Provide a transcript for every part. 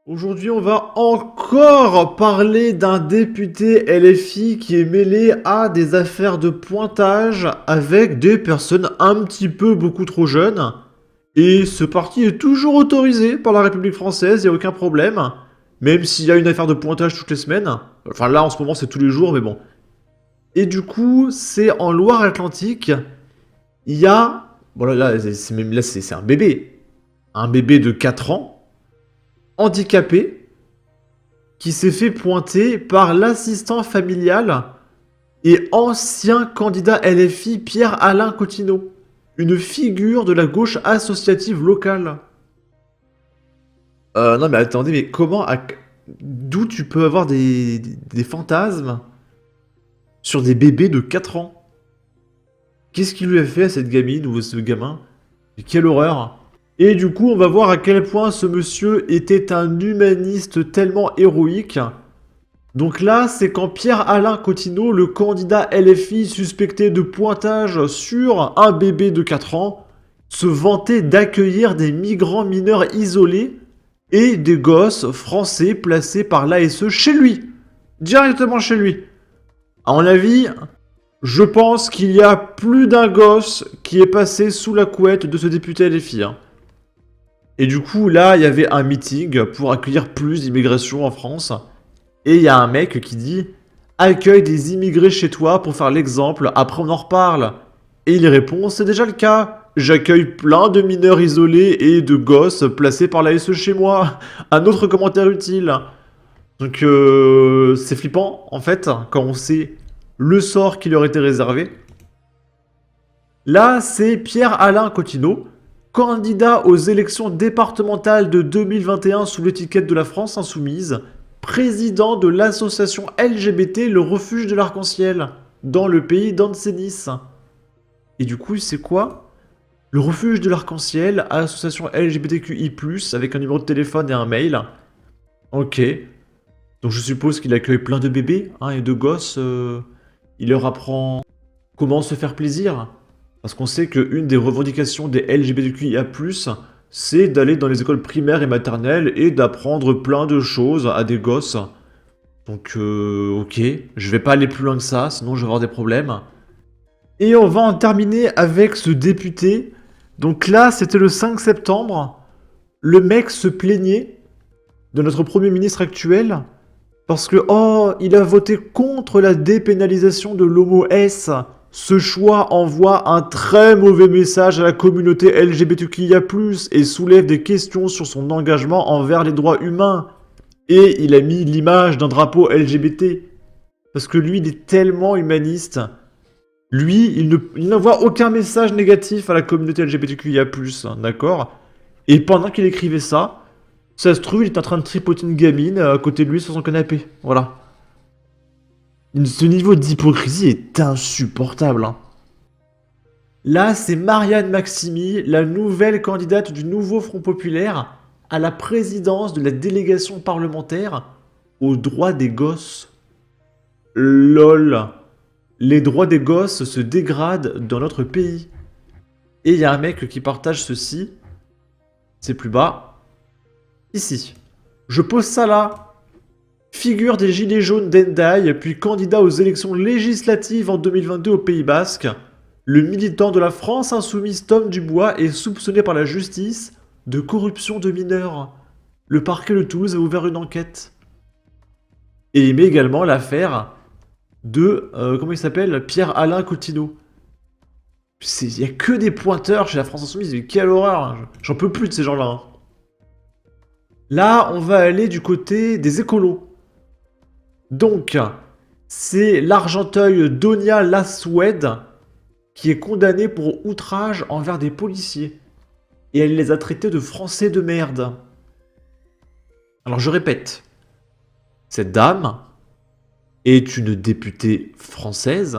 Aujourd'hui, on va encore parler d'un député LFI qui est mêlé à des affaires de pointage avec des personnes un petit peu beaucoup trop jeunes. Et ce parti est toujours autorisé par la République française, il n'y a aucun problème. Même s'il y a une affaire de pointage toutes les semaines. Enfin là, en ce moment, c'est tous les jours, mais bon. Et du coup, c'est en Loire-Atlantique. Il y a... Bon là, c'est un bébé. Un bébé de 4 ans, handicapé, qui s'est fait pointer par l'assistant familial et ancien candidat LFI Pierre-Alain Cotineau, une figure de la gauche associative locale. Non mais attendez, mais comment... D'où tu peux avoir des fantasmes sur des bébés de 4 ans? Qu'est-ce qu'il lui a fait à cette gamine ou à ce gamin? Et quelle horreur! Et du coup, on va voir à quel point ce monsieur était un humaniste tellement héroïque. Donc là, c'est quand Pierre-Alain Cotineau, le candidat LFI suspecté de pointage sur un bébé de 4 ans, se vantait d'accueillir des migrants mineurs isolés et des gosses français placés par l'ASE chez lui. Directement chez lui. À mon avis, je pense qu'il y a plus d'un gosse qui est passé sous la couette de ce député LFI. Et du coup, là, il y avait un meeting pour accueillir plus d'immigration en France. Et il y a un mec qui dit accueille des immigrés chez toi pour faire l'exemple, après on en reparle. Et il répond c'est déjà le cas. J'accueille plein de mineurs isolés et de gosses placés par la SE chez moi. Un autre commentaire utile. Donc c'est flippant en fait quand on sait le sort qui leur était réservé. Là, c'est Pierre-Alain Cotineau, candidat aux élections départementales de 2021 sous l'étiquette de la France Insoumise, président de l'association LGBT Le Refuge de l'Arc-en-Ciel, dans le pays d'Ancenis. Et du coup, c'est quoi? Le Refuge de l'Arc-en-Ciel, association LGBTQI+, avec un numéro de téléphone et un mail. Ok. Donc je suppose qu'il accueille plein de bébés et de gosses. Il leur apprend comment se faire plaisir. Parce qu'on sait qu'une des revendications des LGBTQIA+, c'est d'aller dans les écoles primaires et maternelles et d'apprendre plein de choses à des gosses. Donc, ok, je vais pas aller plus loin que ça, sinon je vais avoir des problèmes. Et on va en terminer avec ce député. Donc là, c'était le 5 septembre. Le mec se plaignait de notre Premier ministre actuel parce que, oh, il a voté contre la dépénalisation de l'homo-S. Ce choix envoie un très mauvais message à la communauté LGBTQIA+, et soulève des questions sur son engagement envers les droits humains. Et il a mis l'image d'un drapeau LGBT. Parce que lui, il est tellement humaniste. Lui, il n'envoie aucun message négatif à la communauté LGBTQIA+, d'accord? Et pendant qu'il écrivait ça, ça se trouve, il était en train de tripoter une gamine à côté de lui sur son canapé. Voilà. Ce niveau d'hypocrisie est insupportable. Là, c'est Marianne Maximi, la nouvelle candidate du nouveau Front Populaire à la présidence de la délégation parlementaire aux droits des gosses. LOL. Les droits des gosses se dégradent dans notre pays. Et il y a un mec qui partage ceci. C'est plus bas. Ici. Je pose ça là. Figure des Gilets jaunes d'Hendaye, puis candidat aux élections législatives en 2022 au Pays Basque, le militant de la France insoumise Tom Dubois est soupçonné par la justice de corruption de mineurs. Le parquet de Toulouse a ouvert une enquête. Et il met également l'affaire de, comment il s'appelle, Pierre-Alain Cotineau. Il n'y a que des pointeurs chez la France insoumise, mais quelle horreur! J'en peux plus de ces gens-là. Là, on va aller du côté des écolos. Donc, c'est l'Argenteuil Donia Lassoued qui est condamnée pour outrage envers des policiers. Et elle les a traités de Français de merde. Alors je répète, cette dame est une députée française,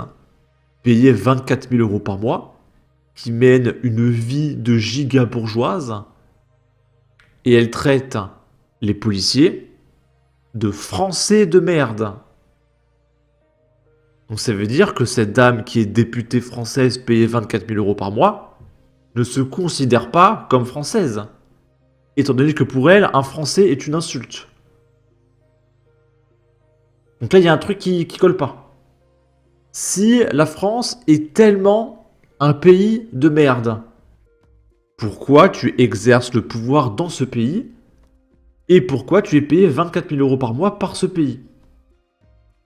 payée 24 000 € par mois, qui mène une vie de giga bourgeoise, et elle traite les policiers de Français de merde. Donc ça veut dire que cette dame qui est députée française payée 24 000 € par mois ne se considère pas comme française. étant donné que pour elle, un Français est une insulte. Donc là, il y a un truc qui colle pas. Si la France est tellement un pays de merde, pourquoi tu exerces le pouvoir dans ce pays et pourquoi tu es payé 24 000 € par mois par ce pays?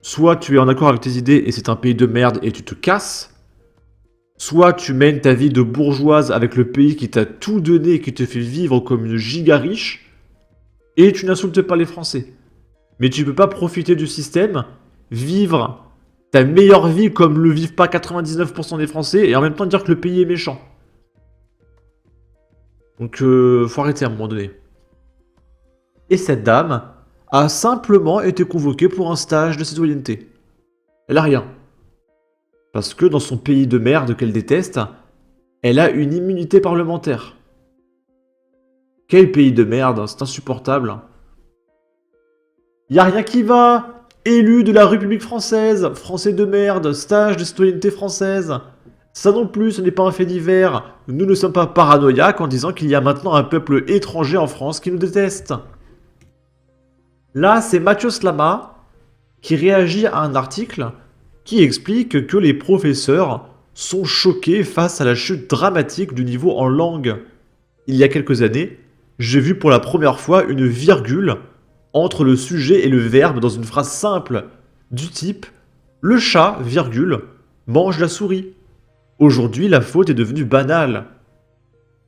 Soit tu es en accord avec tes idées et c'est un pays de merde et tu te casses, soit tu mènes ta vie de bourgeoise avec le pays qui t'a tout donné et qui te fait vivre comme une giga riche, et tu n'insultes pas les Français. Mais tu peux pas profiter du système, vivre ta meilleure vie comme le vivent pas 99% des Français, et en même temps dire que le pays est méchant. Donc faut arrêter à un moment donné. Et cette dame a simplement été convoquée pour un stage de citoyenneté. Elle a rien. Parce que dans son pays de merde qu'elle déteste, elle a une immunité parlementaire. Quel pays de merde, c'est insupportable. Y a rien qui va. Élu de la République française, français de merde, stage de citoyenneté française. Ça non plus, ce n'est pas un fait divers. Nous ne sommes pas paranoïaques en disant qu'il y a maintenant un peuple étranger en France qui nous déteste. Là, c'est Mathieu Slama qui réagit à un article qui explique que les professeurs sont choqués face à la chute dramatique du niveau en langue. Il y a quelques années, j'ai vu pour la première fois une virgule entre le sujet et le verbe dans une phrase simple, du type « Le chat, virgule, mange la souris ». Aujourd'hui, la faute est devenue banale.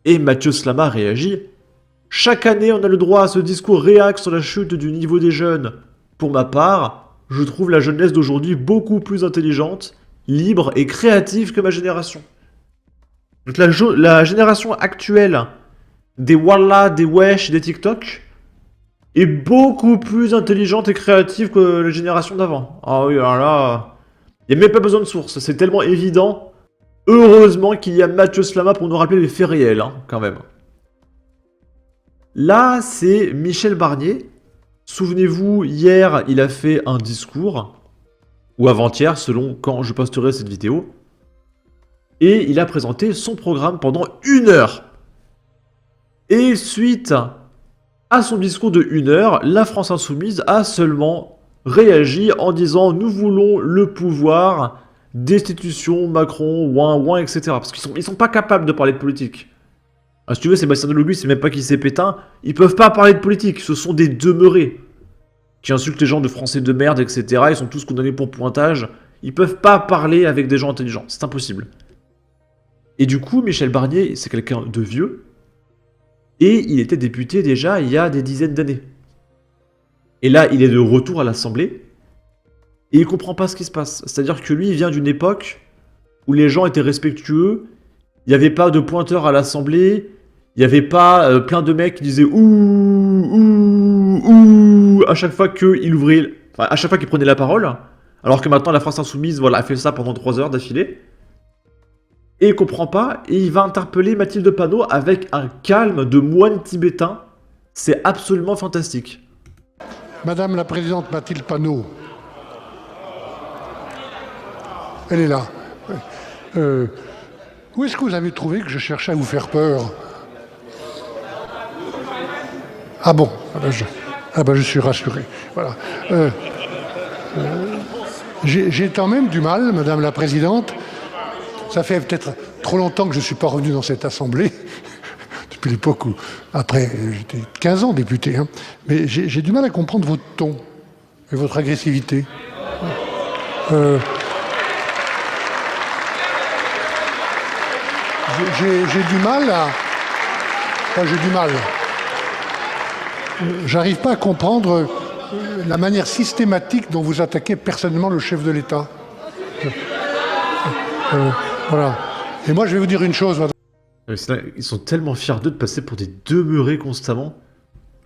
Et Mathieu Slama réagit « Chaque année, on a le droit à ce discours réac sur la chute du niveau des jeunes. Pour ma part, je trouve la jeunesse d'aujourd'hui beaucoup plus intelligente, libre et créative que ma génération. » Donc la génération actuelle des Wallah, des Wesh, des TikTok est beaucoup plus intelligente et créative que la génération d'avant. Ah oui, alors là, il n'y a même pas besoin de source, c'est tellement évident. Heureusement qu'il y a Mathieu Slama pour nous rappeler les faits réels, hein, quand même. Là, c'est Michel Barnier. Souvenez-vous, hier, il a fait un discours, ou avant-hier, selon quand je posterai cette vidéo, et il a présenté son programme pendant 1 heure. Et suite à son discours de 1 heure, la France Insoumise a seulement réagi en disant « Nous voulons le pouvoir destitution, Macron, ouin, ouin, etc. » Parce qu'ils sont pas capables de parler de politique. Ah, si tu veux, Sébastien Delogu, c'est même pas qu'il s'est pétain. Ils peuvent pas parler de politique, ce sont des demeurés qui insultent les gens de français de merde, etc. Ils sont tous condamnés pour pointage. Ils peuvent pas parler avec des gens intelligents, c'est impossible. Et du coup, Michel Barnier, c'est quelqu'un de vieux, et il était député déjà il y a des dizaines d'années. Et là, il est de retour à l'Assemblée, et il comprend pas ce qui se passe. C'est-à-dire que lui, il vient d'une époque où les gens étaient respectueux, il n'y avait pas de pointeur à l'Assemblée, il n'y avait pas plein de mecs qui disaient ouh à chaque fois qu'il ouvrait, enfin, à chaque fois qu'il prenait la parole, alors que maintenant la France Insoumise, voilà, a fait ça pendant 3 heures d'affilée. Et il comprend pas, et il va interpeller Mathilde Panot avec un calme de moine tibétain. C'est absolument fantastique. Madame la présidente Mathilde Panot, elle est là. Où est-ce que vous avez trouvé que je cherchais à vous faire peur? Ah bon, je suis rassuré. Voilà. J'ai quand même du mal, Madame la présidente. Ça fait peut-être trop longtemps que je ne suis pas revenu dans cette assemblée, depuis l'époque où, après, j'étais 15 ans député, hein. Mais j'ai du mal à comprendre votre ton et votre agressivité. J'ai du mal à... Enfin, j'ai du mal. J'arrive pas à comprendre la manière systématique dont vous attaquez personnellement le chef de l'État. Voilà. Et moi, je vais vous dire une chose, madame. Ils sont tellement fiers d'eux de passer pour des demeurés constamment.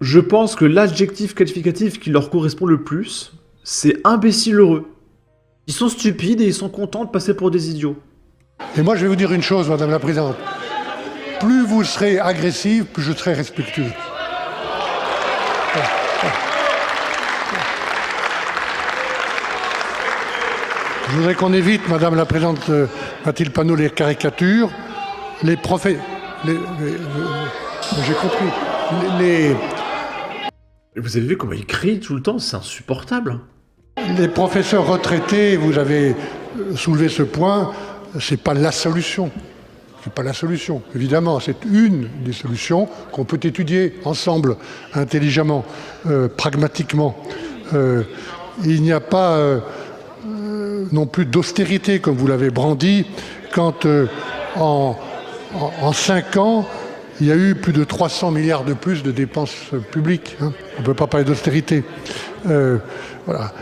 Je pense que l'adjectif qualificatif qui leur correspond le plus, c'est imbécile heureux. Ils sont stupides et ils sont contents de passer pour des idiots. Et moi, je vais vous dire une chose, madame la présidente. Plus vous serez agressive, plus je serai respectueux. Je voudrais qu'on évite, madame la présidente Mathilde Panot, les caricatures, les prophètes. J'ai compris. les, Vous avez vu comment il crie tout le temps? C'est insupportable. les professeurs retraités, vous avez soulevé ce point, c'est pas la solution. C'est pas la solution, évidemment, c'est une des solutions qu'on peut étudier ensemble, intelligemment, pragmatiquement. Il n'y a pas non plus d'austérité, comme vous l'avez brandi, quand en 5 ans, il y a eu plus de 300 milliards de plus de dépenses publiques. Hein. On ne peut pas parler d'austérité. Voilà.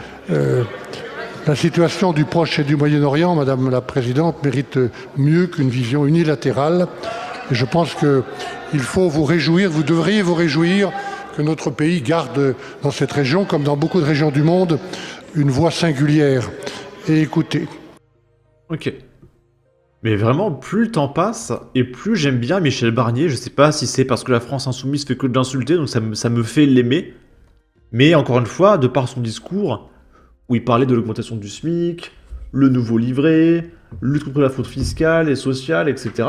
La situation du Proche et du Moyen-Orient, Madame la Présidente, mérite mieux qu'une vision unilatérale. Et je pense qu'il faut vous réjouir, vous devriez vous réjouir que notre pays garde dans cette région, comme dans beaucoup de régions du monde, une voix singulière et écoutée. Ok. Mais vraiment, plus le temps passe, et plus j'aime bien Michel Barnier. Je sais pas si c'est parce que la France Insoumise fait que de l'insulter, donc ça me fait l'aimer. Mais encore une fois, de par son discours, où il parlait de l'augmentation du SMIC, le nouveau livret, lutte contre la fraude fiscale et sociale, etc.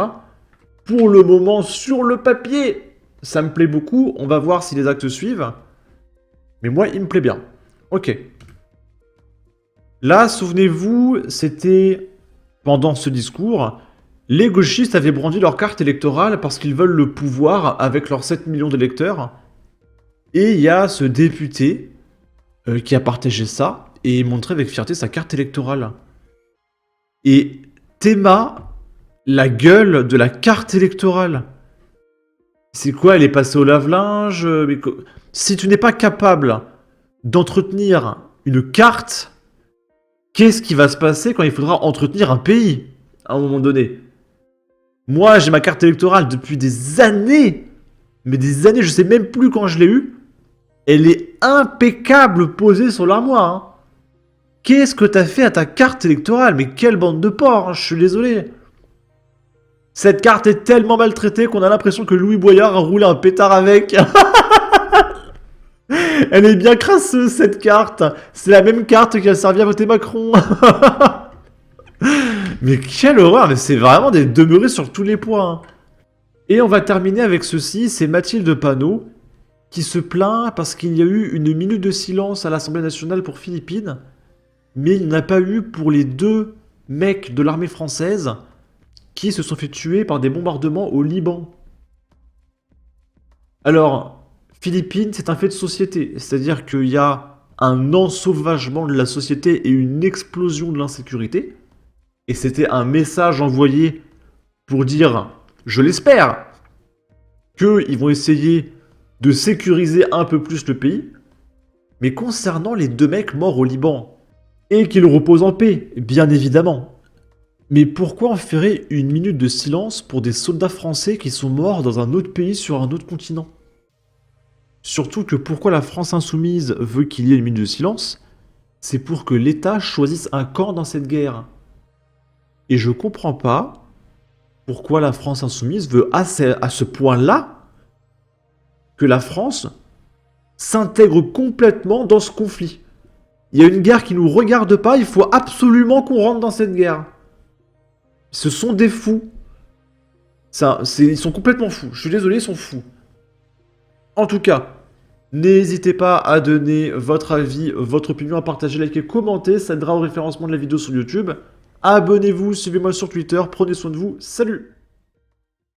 Pour le moment, sur le papier, ça me plaît beaucoup. On va voir si les actes suivent. Mais moi, il me plaît bien. Ok. Là, souvenez-vous, c'était pendant ce discours, les gauchistes avaient brandi leur carte électorale parce qu'ils veulent le pouvoir avec leurs 7 millions d'électeurs. Et il y a ce député qui a partagé ça et montré avec fierté sa carte électorale. Et Théma, la gueule de la carte électorale. C'est quoi, elle est passée au lave-linge Si tu n'es pas capable d'entretenir une carte, qu'est-ce qui va se passer quand il faudra entretenir un pays à un moment donné? Moi, j'ai ma carte électorale depuis des années, mais des années, je sais même plus quand je l'ai eue. Elle est impeccable posée sur l'armoire. Hein. Qu'est-ce que t'as fait à ta carte électorale? Mais quelle bande de porcs, hein, je suis désolé. Cette carte est tellement maltraitée qu'on a l'impression que Louis Boyard a roulé un pétard avec. Elle est bien crasseuse, cette carte. C'est la même carte qui a servi à voter Macron. Mais quelle horreur, mais c'est vraiment des demeurés sur tous les points. Et on va terminer avec ceci, c'est Mathilde Panot qui se plaint parce qu'il y a eu une minute de silence à l'Assemblée nationale pour Philippines, mais il n'y en a pas eu pour les 2 mecs de l'armée française qui se sont fait tuer par des bombardements au Liban. Alors, Philippines, c'est un fait de société, c'est-à-dire qu'il y a un ensauvagement de la société et une explosion de l'insécurité, et c'était un message envoyé pour dire, je l'espère, qu'ils vont essayer de sécuriser un peu plus le pays, mais concernant les 2 mecs morts au Liban, et qu'ils reposent en paix, bien évidemment. Mais pourquoi on ferait une minute de silence pour des soldats français qui sont morts dans un autre pays sur un autre continent? Surtout que pourquoi la France Insoumise veut qu'il y ait une minute de silence, c'est pour que l'État choisisse un camp dans cette guerre. Et je comprends pas pourquoi la France Insoumise veut à ce point-là que la France s'intègre complètement dans ce conflit. Il y a une guerre qui ne nous regarde pas, il faut absolument qu'on rentre dans cette guerre. Ce sont des fous. Ils sont complètement fous. Je suis désolé, ils sont fous. En tout cas, n'hésitez pas à donner votre avis, votre opinion, à partager, liker, commenter. Ça aidera au référencement de la vidéo sur YouTube. Abonnez-vous, suivez-moi sur Twitter. Prenez soin de vous. Salut!